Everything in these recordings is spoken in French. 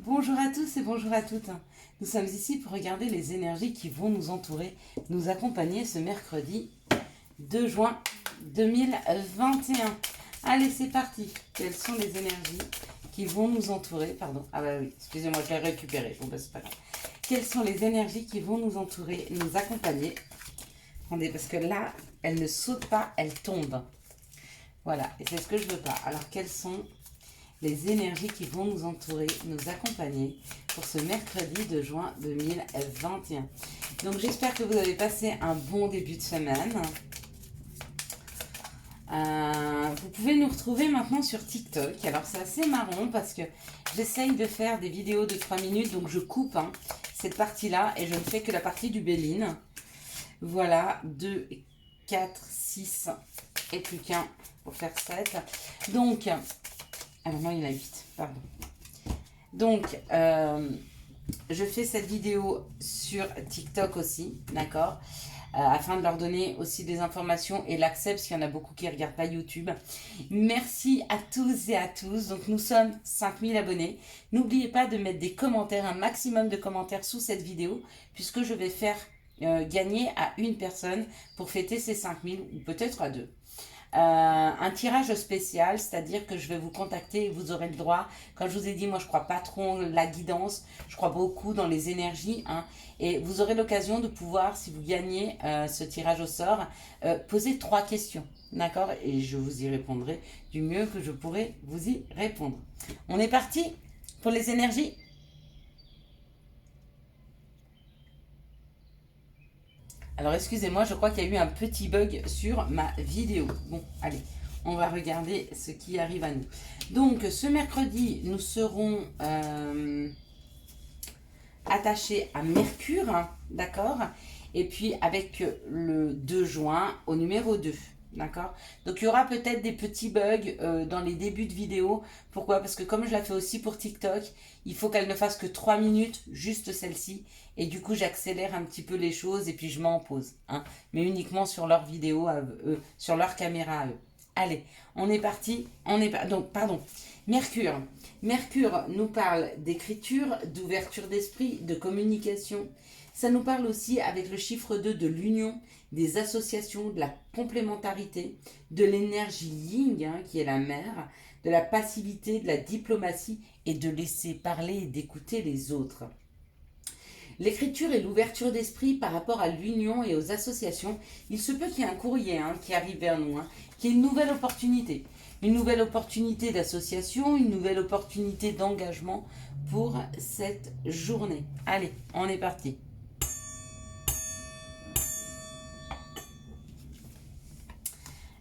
Bonjour à tous et bonjour à toutes. Nous sommes ici pour regarder les énergies qui vont nous entourer, nous accompagner ce mercredi 2 juin 2021. Allez, c'est parti. Quelles sont les énergies qui vont nous entourer? Pardon. Ah bah oui, excusez-moi, je l'ai récupéré. Bon bah c'est pas grave. Quelles sont les énergies qui vont nous entourer, nous accompagner? Attendez, parce que là, elle ne saute pas, elle tombe. Voilà, et c'est ce que je veux pas. Alors, quelles sont les énergies qui vont nous entourer, nous accompagner pour ce mercredi de juin 2021. Donc j'espère que vous avez passé un bon début de semaine. Vous pouvez nous retrouver maintenant sur TikTok. Alors c'est assez marrant parce que j'essaye de faire des vidéos de 3 minutes, donc je coupe cette partie-là et je ne fais que la partie du Béline. Voilà, 2, 4, 6 et plus qu'un pour faire 7. Donc, alors non, il y en a 8, pardon. Donc, je fais cette vidéo sur TikTok aussi, d'accord, afin de leur donner aussi des informations et l'accès, parce qu'il y en a beaucoup qui ne regardent pas YouTube. Merci à tous et à tous. Donc, nous sommes 5000 abonnés. N'oubliez pas de mettre des commentaires, un maximum de commentaires sous cette vidéo, puisque je vais faire gagner à une personne pour fêter ces 5000, ou peut-être à deux. Un tirage spécial, c'est-à-dire que je vais vous contacter et vous aurez le droit. Comme je vous ai dit, moi je crois pas trop en la guidance, je crois beaucoup dans les énergies, et vous aurez l'occasion de pouvoir, si vous gagnez ce tirage au sort, poser 3 questions, d'accord, et je vous y répondrai du mieux que je pourrai vous y répondre. On est parti pour les énergies. Alors excusez-moi, je crois qu'il y a eu un petit bug sur ma vidéo. Bon, allez, on va regarder ce qui arrive à nous. Donc ce mercredi, nous serons attachés à Mercure, d'accord? Et puis avec le 2 juin au numéro 2. D'accord. Donc il y aura peut-être des petits bugs dans les débuts de vidéo. Pourquoi? Parce que comme je la fais aussi pour TikTok, il faut qu'elle ne fasse que 3 minutes, juste celle-ci. Et du coup, j'accélère un petit peu les choses et puis je m'en pose. Mais uniquement sur leur vidéo à eux, sur leur caméra à eux. Allez, on est parti. Donc, pardon. Mercure. Mercure nous parle d'écriture, d'ouverture d'esprit, de communication. Ça nous parle aussi avec le chiffre 2 de l'union, des associations, de la complémentarité, de l'énergie yin, qui est la mère, de la passivité, de la diplomatie et de laisser parler et d'écouter les autres. L'écriture et l'ouverture d'esprit par rapport à l'union et aux associations, il se peut qu'il y ait un courrier qui arrive vers nous, qui est une nouvelle opportunité. Une nouvelle opportunité d'association, une nouvelle opportunité d'engagement pour cette journée. Allez, on est parti.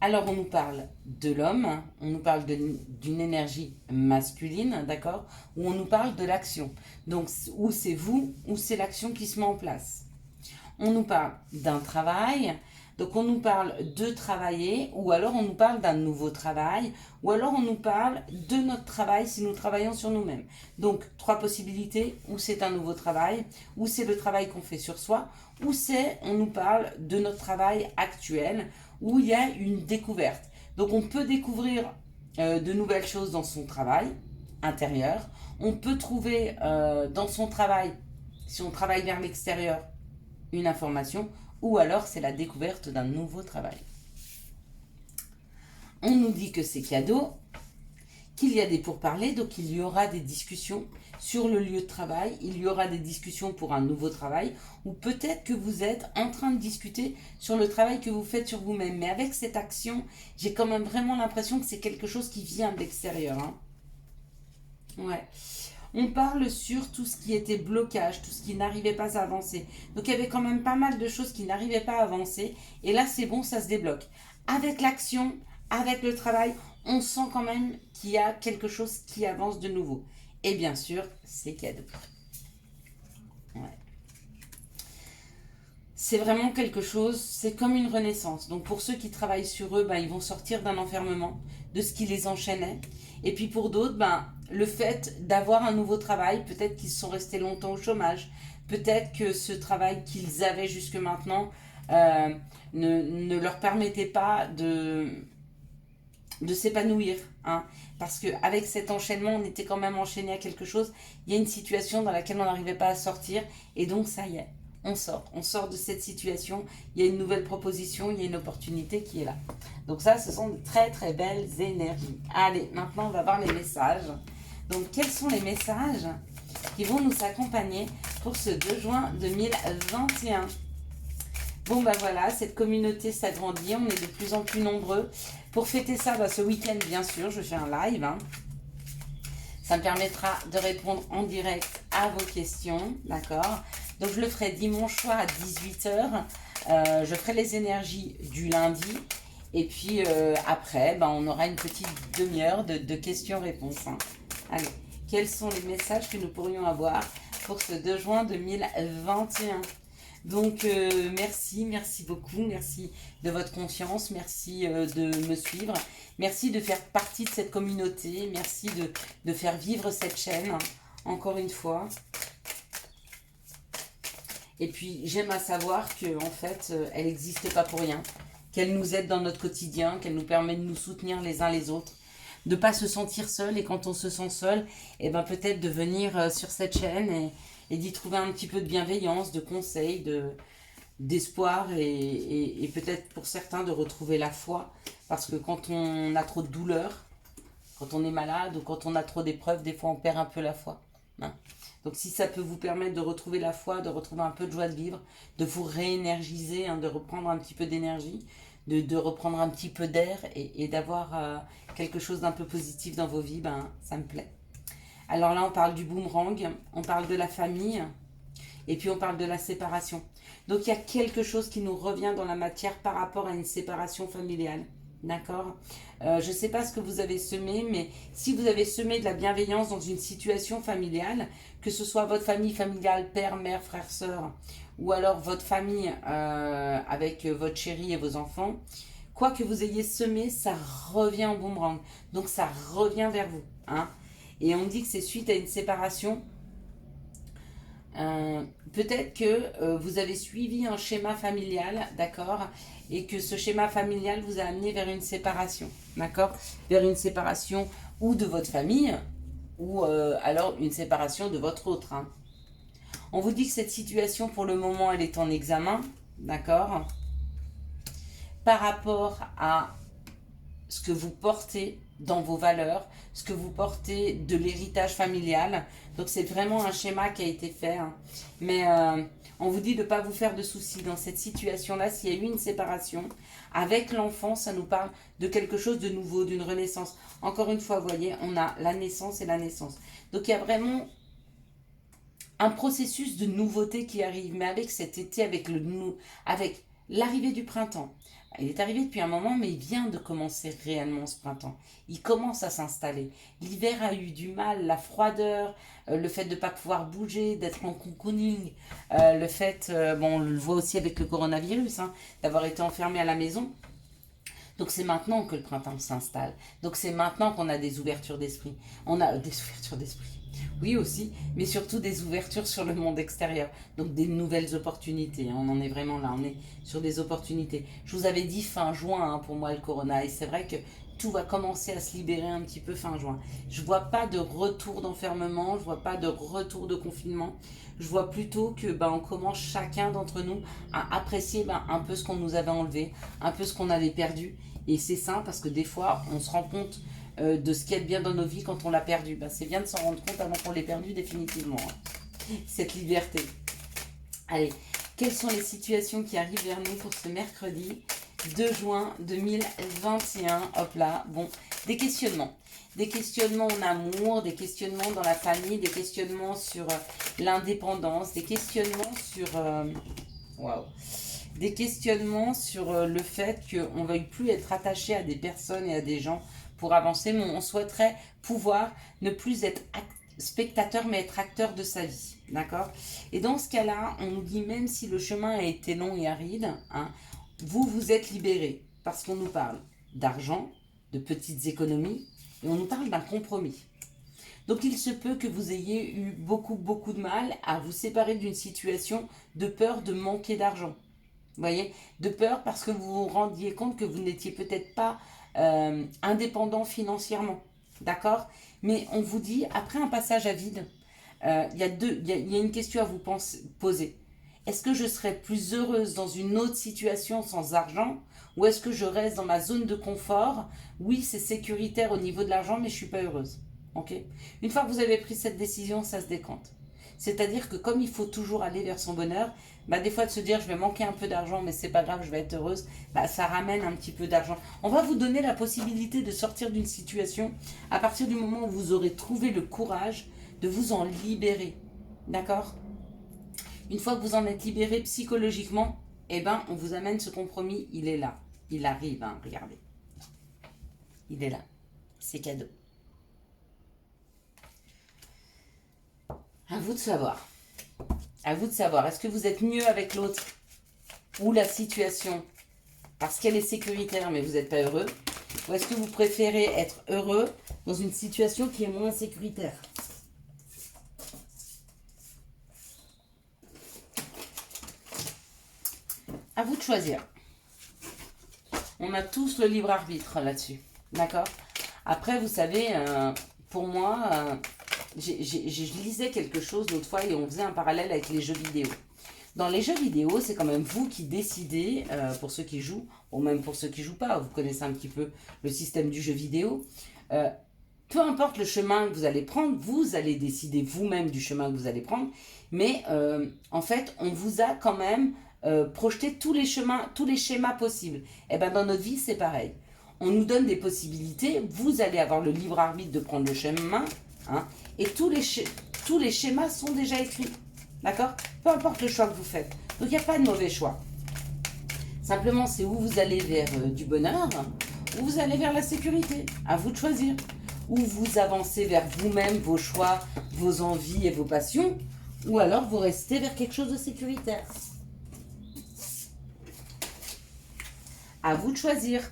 Alors, on nous parle de l'homme, on nous parle d'une énergie masculine, d'accord? Ou on nous parle de l'action. Donc, ou c'est vous, ou c'est l'action qui se met en place. On nous parle d'un travail, donc on nous parle de travailler, ou alors on nous parle d'un nouveau travail, ou alors on nous parle de notre travail si nous travaillons sur nous-mêmes. Donc, 3 possibilités, ou c'est un nouveau travail, ou c'est le travail qu'on fait sur soi, ou c'est, on nous parle de notre travail actuel, où il y a une découverte. Donc on peut découvrir de nouvelles choses dans son travail intérieur. On peut trouver dans son travail, si on travaille vers l'extérieur, une information, ou alors c'est la découverte d'un nouveau travail. On nous dit que c'est cadeau, qu'il y a des pourparlers, donc il y aura des discussions sur le lieu de travail, il y aura des discussions pour un nouveau travail, ou peut-être que vous êtes en train de discuter sur le travail que vous faites sur vous-même. Mais avec cette action, j'ai quand même vraiment l'impression que c'est quelque chose qui vient de l'extérieur. Ouais. On parle sur tout ce qui était blocage, tout ce qui n'arrivait pas à avancer. Donc il y avait quand même pas mal de choses qui n'arrivaient pas à avancer. Et là, c'est bon, ça se débloque. Avec l'action, avec le travail, on sent quand même qu'il y a quelque chose qui avance de nouveau. Et bien sûr, c'est cadeau. Ouais. C'est vraiment quelque chose, c'est comme une renaissance. Donc pour ceux qui travaillent sur eux, ils vont sortir d'un enfermement, de ce qui les enchaînait. Et puis pour d'autres, le fait d'avoir un nouveau travail, peut-être qu'ils sont restés longtemps au chômage, peut-être que ce travail qu'ils avaient jusque maintenant ne leur permettait pas de s'épanouir, hein, parce qu'avec cet enchaînement, on était quand même enchaîné à quelque chose. Il y a une situation dans laquelle on n'arrivait pas à sortir, et donc ça y est, on sort de cette situation, il y a une nouvelle proposition, il y a une opportunité qui est là. Donc ça, ce sont de très très belles énergies. Allez, maintenant on va voir les messages. Donc quels sont les messages qui vont nous accompagner pour ce 2 juin 2021? Bon bah voilà, cette communauté s'agrandit, on est de plus en plus nombreux. Pour fêter ça, bah, ce week-end bien sûr, je fais un live, hein. Ça me permettra de répondre en direct à vos questions, d'accord? Donc je le ferai dimanche soir à 18h. Je ferai les énergies du lundi. Et puis après, bah, on aura une petite demi-heure de questions-réponses, hein. Allez, quels sont les messages que nous pourrions avoir pour ce 2 juin 2021? Donc merci beaucoup, merci de votre confiance, merci de me suivre, merci de faire partie de cette communauté, merci de faire vivre cette chaîne, hein, encore une fois. Et puis j'aime à savoir qu'en fait, elle n'existe pas pour rien, qu'elle nous aide dans notre quotidien, qu'elle nous permet de nous soutenir les uns les autres, de ne pas se sentir seul, et quand on se sent seul, et ben peut-être de venir sur cette chaîne et d'y trouver un petit peu de bienveillance, de conseils, d'espoir et peut-être pour certains de retrouver la foi. Parce que quand on a trop de douleur, quand on est malade ou quand on a trop d'épreuves, des fois on perd un peu la foi, hein. Donc si ça peut vous permettre de retrouver la foi, de retrouver un peu de joie de vivre, de vous réénergiser, hein, de reprendre un petit peu d'énergie, de reprendre un petit peu d'air et d'avoir quelque chose d'un peu positif dans vos vies, ben, ça me plaît. Alors là, on parle du boomerang, on parle de la famille, et puis on parle de la séparation. Donc il y a quelque chose qui nous revient dans la matière par rapport à une séparation familiale. D'accord? Je ne sais pas ce que vous avez semé, mais si vous avez semé de la bienveillance dans une situation familiale, que ce soit votre famille familiale, père, mère, frère, sœur, ou alors votre famille avec votre chéri et vos enfants, quoi que vous ayez semé, ça revient en boomerang. Donc ça revient vers vous, hein. Et on dit que c'est suite à une séparation. Peut-être que vous avez suivi un schéma familial, d'accord, et que ce schéma familial vous a amené vers une séparation, d'accord, vers une séparation ou de votre famille, ou alors une séparation de votre autre, hein. On vous dit que cette situation, pour le moment, elle est en examen, d'accord, par rapport à ce que vous portez dans vos valeurs, ce que vous portez de l'héritage familial. Donc c'est vraiment un schéma qui a été fait, hein. Mais on vous dit de ne pas vous faire de soucis dans cette situation-là. S'il y a eu une séparation, avec l'enfant, ça nous parle de quelque chose de nouveau, d'une renaissance. Encore une fois, vous voyez, on a la naissance et la naissance. Donc il y a vraiment un processus de nouveauté qui arrive, mais avec cet été, avec l'arrivée du printemps. Il est arrivé depuis un moment, mais il vient de commencer réellement ce printemps. Il commence à s'installer. L'hiver a eu du mal, la froideur, le fait de ne pas pouvoir bouger, d'être en cocooning, le fait, bon, on le voit aussi avec le coronavirus, hein, d'avoir été enfermé à la maison. Donc c'est maintenant que le printemps s'installe. Donc c'est maintenant qu'on a des ouvertures d'esprit. On a des ouvertures d'esprit. Oui aussi, mais surtout des ouvertures sur le monde extérieur. Donc des nouvelles opportunités, hein. On en est vraiment là, on est sur des opportunités. Je vous avais dit fin juin, hein, pour moi le corona, et c'est vrai que tout va commencer à se libérer un petit peu fin juin. Je vois pas de retour d'enfermement, je vois pas de retour de confinement. Je vois plutôt que on commence chacun d'entre nous à apprécier un peu ce qu'on nous avait enlevé, un peu ce qu'on avait perdu. Et c'est ça parce que des fois, on se rend compte de ce qu'il y a de bien dans nos vies quand on l'a perdu. C'est bien de s'en rendre compte avant qu'on l'ait perdu définitivement, hein, cette liberté. Allez, quelles sont les situations qui arrivent vers nous pour ce mercredi 2 juin 2021? Hop là, bon, des questionnements. Des questionnements en amour, des questionnements dans la famille, des questionnements sur l'indépendance, des questionnements sur... waouh, des questionnements sur le fait qu'on ne veuille plus être attaché à des personnes et à des gens pour avancer, mais on souhaiterait pouvoir ne plus être spectateur, mais être acteur de sa vie, d'accord? Et dans ce cas-là, on nous dit, même si le chemin a été long et aride, hein, vous êtes libérés, parce qu'on nous parle d'argent, de petites économies, et on nous parle d'un compromis. Donc il se peut que vous ayez eu beaucoup de mal à vous séparer d'une situation de peur de manquer d'argent. Vous voyez, de peur parce que vous vous rendiez compte que vous n'étiez peut-être pas indépendant financièrement. D'accord? Mais on vous dit, après un passage à vide, il y a une question à vous poser. Est-ce que je serais plus heureuse dans une autre situation sans argent ou est-ce que je reste dans ma zone de confort? Oui, c'est sécuritaire au niveau de l'argent, mais je ne suis pas heureuse. Ok? Une fois que vous avez pris cette décision, ça se décante. C'est-à-dire que comme il faut toujours aller vers son bonheur, bah des fois de se dire je vais manquer un peu d'argent mais c'est pas grave, je vais être heureuse, bah ça ramène un petit peu d'argent. On va vous donner la possibilité de sortir d'une situation à partir du moment où vous aurez trouvé le courage de vous en libérer. D'accord? Une fois que vous en êtes libéré psychologiquement, eh ben on vous amène ce compromis, il est là. Il arrive, hein, regardez. Il est là. C'est cadeau. À vous de savoir. À vous de savoir. Est-ce que vous êtes mieux avec l'autre ou la situation parce qu'elle est sécuritaire mais vous n'êtes pas heureux? Ou est-ce que vous préférez être heureux dans une situation qui est moins sécuritaire? À vous de choisir. On a tous le libre arbitre là-dessus. D'accord? Après, vous savez, pour moi, je lisais quelque chose l'autre fois et on faisait un parallèle avec les jeux vidéo. Dans les jeux vidéo, c'est quand même vous qui décidez, pour ceux qui jouent, ou même pour ceux qui ne jouent pas, vous connaissez un petit peu le système du jeu vidéo. Peu importe le chemin que vous allez prendre, vous allez décider vous-même du chemin que vous allez prendre. Mais en fait, on vous a quand même projeté tous les chemins, tous les schémas possibles. Et bien dans notre vie, c'est pareil. On nous donne des possibilités, vous allez avoir le libre arbitre de prendre le chemin, hein, et tous les schémas sont déjà écrits. D'accord? Peu importe le choix que vous faites. Donc il n'y a pas de mauvais choix. Simplement, c'est où vous allez vers du bonheur, ou vous allez vers la sécurité. À vous de choisir. Ou vous avancez vers vous-même, vos choix, vos envies et vos passions, ou alors vous restez vers quelque chose de sécuritaire. À vous de choisir.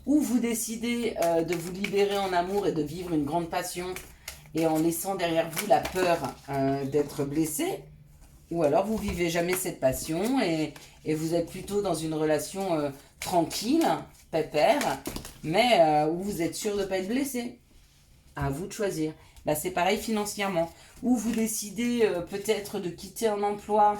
Ou vous décidez de vous libérer en amour et de vivre une grande passion et en laissant derrière vous la peur d'être blessé. Ou alors vous vivez jamais cette passion et vous êtes plutôt dans une relation tranquille, pépère, mais où vous êtes sûr de ne pas être blessé. À vous de choisir. Bah, c'est pareil financièrement. Ou vous décidez peut-être de quitter un emploi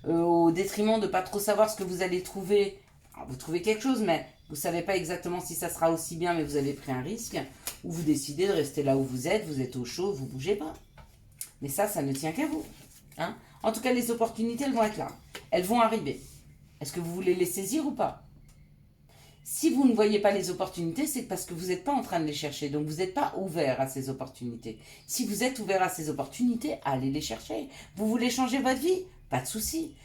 au détriment de ne pas trop savoir ce que vous allez trouver. Alors, vous trouvez quelque chose, mais vous ne savez pas exactement si ça sera aussi bien, mais vous avez pris un risque. Ou vous décidez de rester là où vous êtes au chaud, vous ne bougez pas. Mais ça ne tient qu'à vous. Hein? En tout cas, les opportunités, elles vont être là. Elles vont arriver. Est-ce que vous voulez les saisir ou pas? Si vous ne voyez pas les opportunités, c'est parce que vous n'êtes pas en train de les chercher. Donc, vous n'êtes pas ouvert à ces opportunités. Si vous êtes ouvert à ces opportunités, allez les chercher. Vous voulez changer votre vie? Pas de souci.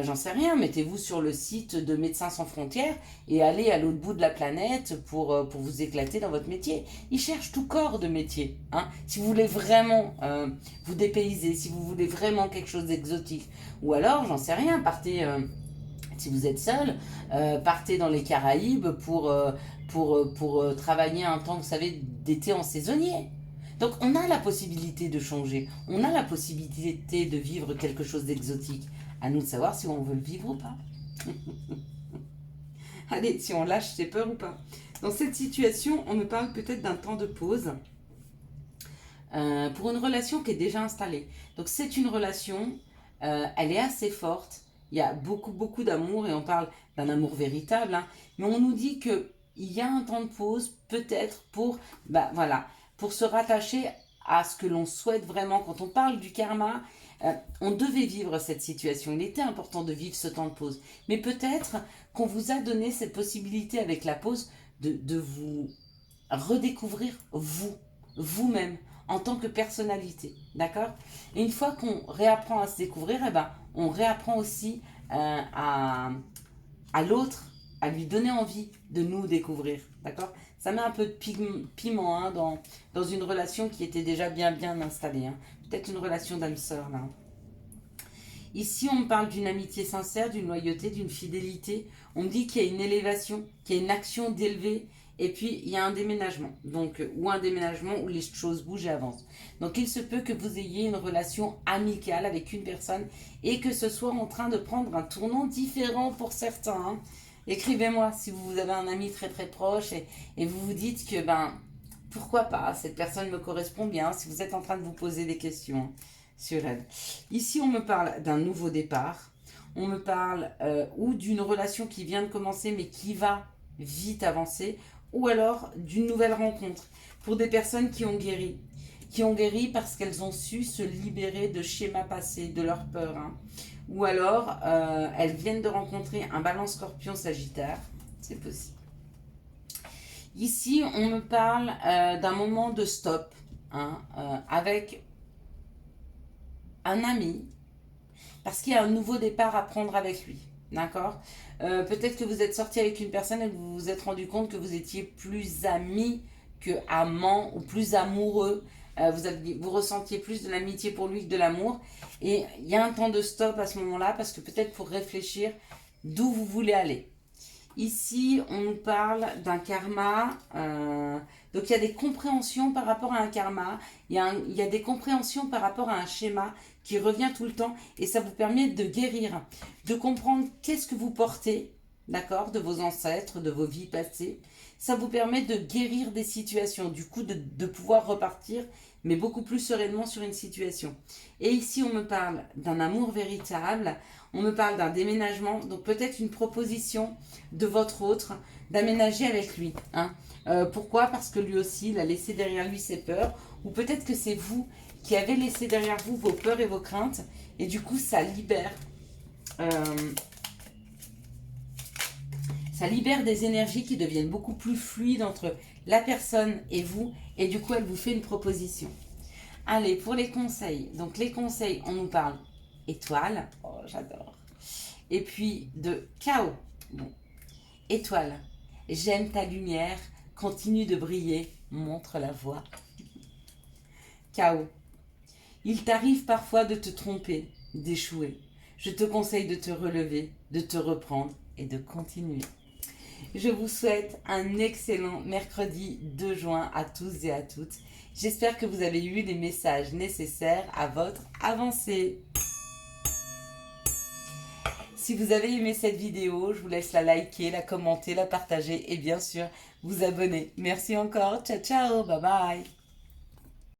J'en sais rien, mettez-vous sur le site de Médecins sans frontières et allez à l'autre bout de la planète pour vous éclater dans votre métier. Ils cherchent tout corps de métier. Hein. Si vous voulez vraiment vous dépayser, si vous voulez vraiment quelque chose d'exotique, ou alors, j'en sais rien, partez, si vous êtes seul, partez dans les Caraïbes pour travailler un temps, vous savez, d'été en saisonnier. Donc on a la possibilité de changer, on a la possibilité de vivre quelque chose d'exotique. À nous de savoir si on veut le vivre ou pas. Allez, si on lâche ses peurs ou pas. Dans cette situation, on me parle peut-être d'un temps de pause pour une relation qui est déjà installée. Donc c'est une relation, elle est assez forte, il y a beaucoup d'amour et on parle d'un amour véritable, hein, mais on nous dit qu'il y a un temps de pause peut-être pour, pour se rattacher à ce que l'on souhaite vraiment. Quand on parle du karma, on devait vivre cette situation. Il était important de vivre ce temps de pause. Mais peut-être qu'on vous a donné cette possibilité avec la pause de vous redécouvrir vous-même, en tant que personnalité. D'accord? Et une fois qu'on réapprend à se découvrir, on réapprend aussi à l'autre, à lui donner envie de nous découvrir. D'accord? Ça met un peu de piment hein, dans une relation qui était déjà bien installée. Hein. Peut-être une relation d'âme-sœur là. Ici, on me parle d'une amitié sincère, d'une loyauté, d'une fidélité. On me dit qu'il y a une élévation, qu'il y a une action d'élever. Et puis, il y a un déménagement. Donc, ou un déménagement où les choses bougent et avancent. Donc, il se peut que vous ayez une relation amicale avec une personne et que ce soit en train de prendre un tournant différent pour certains. Hein. Écrivez-moi si vous avez un ami très très proche et vous vous dites que pourquoi pas, cette personne me correspond bien, si vous êtes en train de vous poser des questions sur elle. Ici, on me parle d'un nouveau départ, on me parle ou d'une relation qui vient de commencer mais qui va vite avancer, ou alors d'une nouvelle rencontre pour des personnes qui ont guéri parce qu'elles ont su se libérer de schémas passés, de leurs peurs. Hein. Ou alors, elles viennent de rencontrer un Balance Scorpion Sagittaire, c'est possible. Ici, on me parle d'un moment de stop hein, avec un ami, parce qu'il y a un nouveau départ à prendre avec lui. D'accord. Peut-être que vous êtes sorti avec une personne et que vous vous êtes rendu compte que vous étiez plus amis que amants ou plus amoureux. Vous ressentiez plus de l'amitié pour lui que de l'amour. Et il y a un temps de stop à ce moment-là parce que peut-être pour réfléchir d'où vous voulez aller. Ici, on nous parle d'un karma. Donc, il y a des compréhensions par rapport à un karma. Il y a des compréhensions par rapport à un schéma qui revient tout le temps. Et ça vous permet de guérir, de comprendre qu'est-ce que vous portez, d'accord, de vos ancêtres, de vos vies passées. Ça vous permet de guérir des situations, du coup, de pouvoir repartir, mais beaucoup plus sereinement sur une situation. Et ici, on me parle d'un amour véritable. On me parle d'un déménagement, donc peut-être une proposition de votre autre d'aménager avec lui. Hein. Pourquoi? Parce que lui aussi, il a laissé derrière lui ses peurs, ou peut-être que c'est vous qui avez laissé derrière vous vos peurs et vos craintes, et du coup, ça libère des énergies qui deviennent beaucoup plus fluides entre la personne et vous, et du coup, elle vous fait une proposition. Allez, pour les conseils. Donc, les conseils, on nous parle étoile. Oh, j'adore. Et puis, de chaos. Bon. Étoile. J'aime ta lumière. Continue de briller. Montre la voie. Chaos. Il t'arrive parfois de te tromper, d'échouer. Je te conseille de te relever, de te reprendre et de continuer. Je vous souhaite un excellent mercredi 2 juin à tous et à toutes. J'espère que vous avez eu les messages nécessaires à votre avancée. Si vous avez aimé cette vidéo, je vous laisse la liker, la commenter, la partager et bien sûr vous abonner. Merci encore. Ciao, ciao. Bye bye.